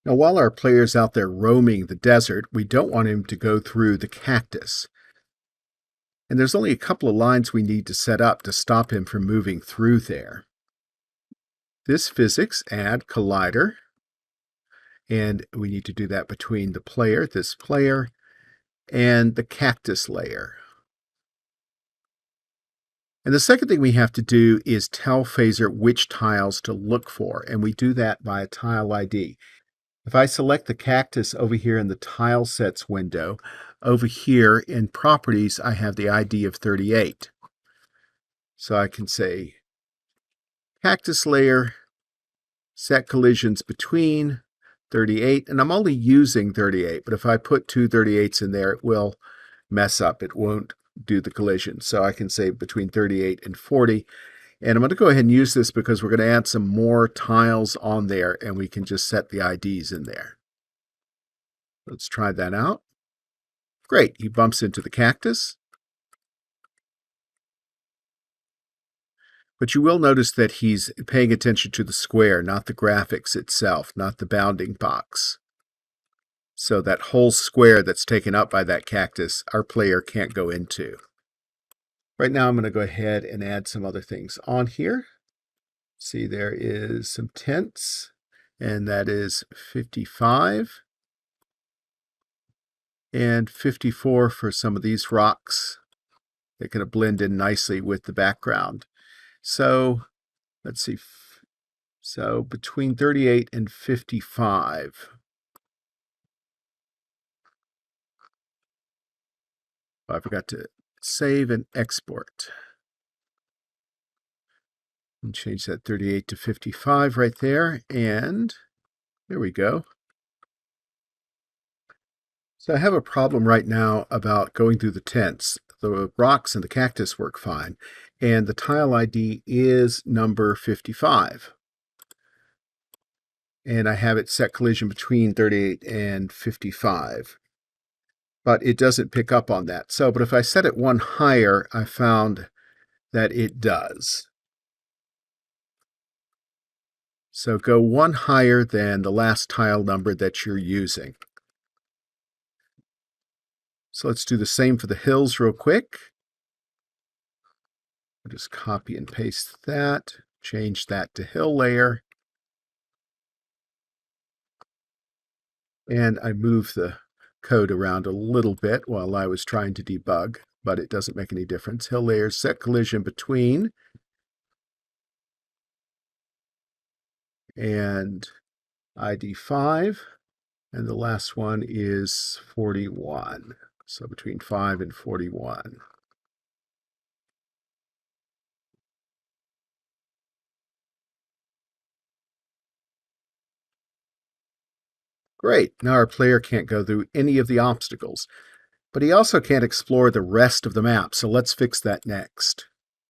Now, while our player's out there roaming the desert, we don't want him to go through the cactus. And there's only a couple of lines we need to set up to stop him from moving through there. This physics add collider, and we need to do that between the player, this player, and the cactus layer. And the second thing we have to do is tell Phaser which tiles to look for, and we do that by a tile ID. If I select the cactus over here in the tile sets window, over here in properties, I have the ID of 38. So I can say cactus layer, set collisions between 38, and I'm only using 38, but if I put two 38s in there, it will mess up. It won't do the collision. So I can say between 38 and 40. And I'm going to go ahead and use this because we're going to add some more tiles on there, and we can just set the IDs in there. Let's try that out. Great, he bumps into the cactus. But you will notice that he's paying attention to the square, not the graphics itself, not the bounding box. So that whole square that's taken up by that cactus, our player can't go into. Right now I'm going to go ahead and add some other things on here. See, there is some tents, and that is 55. And 54 for some of these rocks. They're going to blend in nicely with the background. So let's see. So between 38 and 55. I forgot to save and export. And change that 38 to 55 right there. And there we go. So I have a problem right now about going through the tents. The rocks and the cactus work fine, and the tile ID is number 55. And I have it set collision between 38 and 55. But it doesn't pick up on that. So, but if I set it one higher, I found that it does. So go one higher than the last tile number that you're using. So let's do the same for the hills real quick. I'll just copy and paste that, change that to hill layer. And I move the code around a little bit while I was trying to debug, but it doesn't make any difference. Hill layer, set collision between, and ID 5, and the last one is 41. So between 5 and 41. Great, now our player can't go through any of the obstacles, but he also can't explore the rest of the map, so let's fix that next.